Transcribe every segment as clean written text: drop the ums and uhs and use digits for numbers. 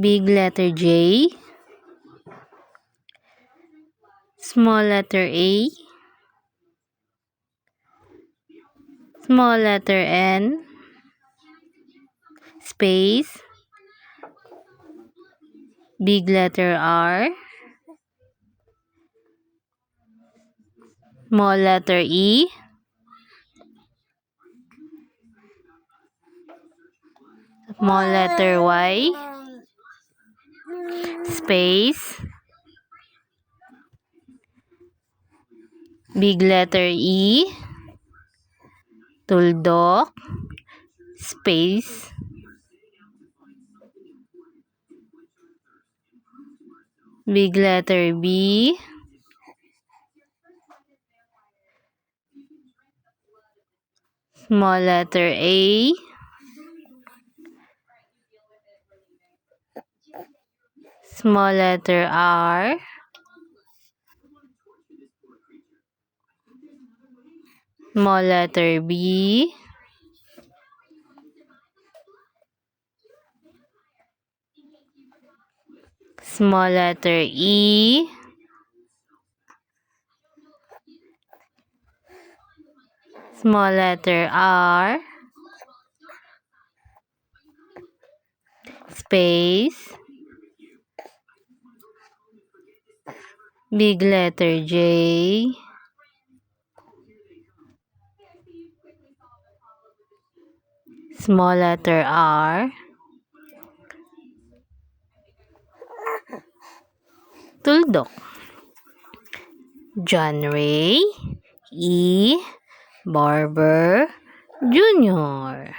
Big letter J, small letter A, small letter N, space, big letter R, small letter E, small letter Y, space, big letter E, tuldok, space, big letter B, small letter A, small letter R, small letter B, small letter E, small letter R, space, big letter J, small letter R, tuldok, John Ray E. Barber Jr.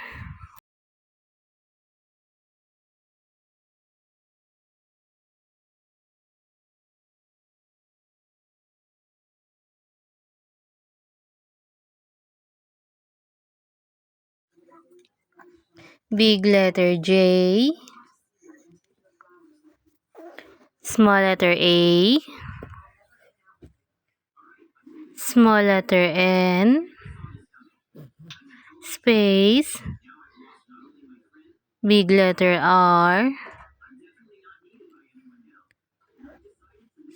Big letter J, small letter A, small letter N, space, big letter R,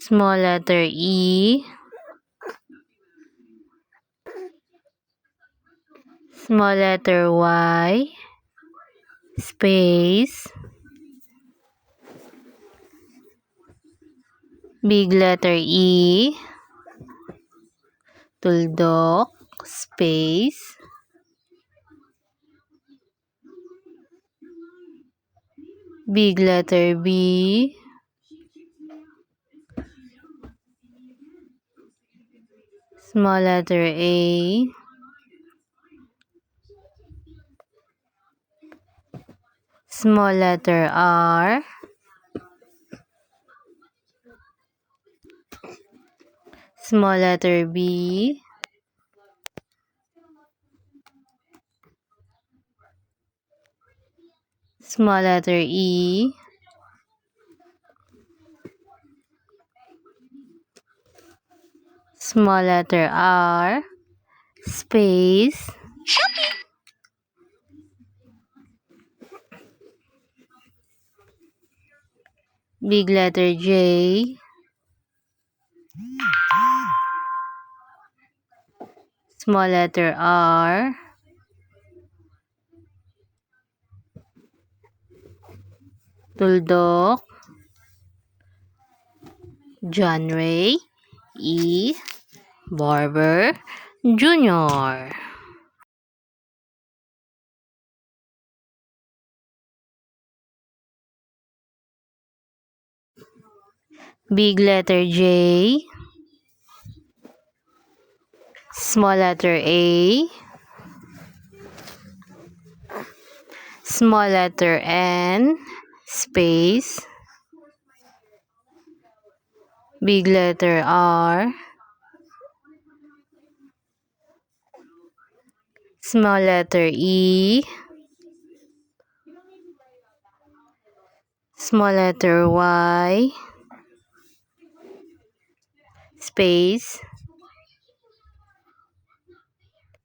small letter E, small letter Y, space, big letter E, tuldok, space, big letter B, small letter A, small letter R, small letter B, small letter E, small letter R, space, big letter J, small letter R, tuldok, John Ray E. Barber Jr. Big letter J, small letter A, small letter N, space, big letter R, small letter E, small letter Y, space,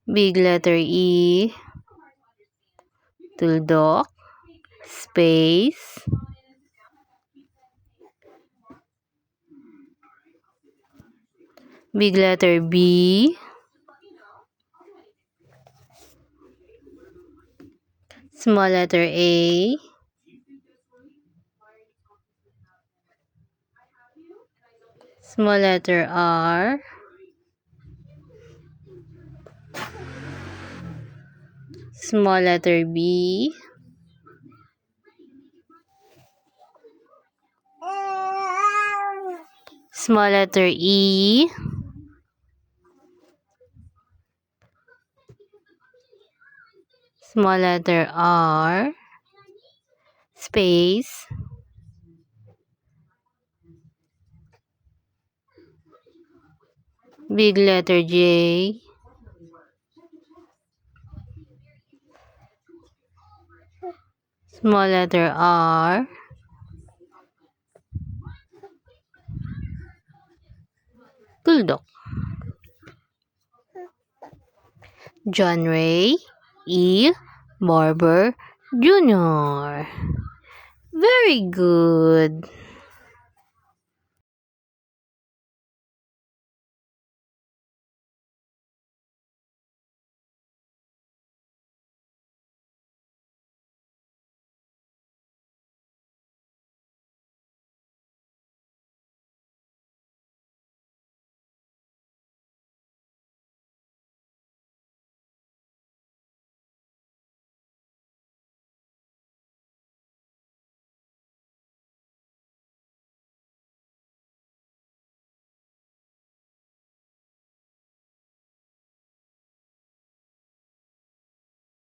big letter E, tuldok, space, Big letter B. Small letter A. Small letter R. Small letter B. Small letter E. Small letter R. Space. Big letter J. Small letter R. Tuldok. John Ray E. Barber Jr. Very good.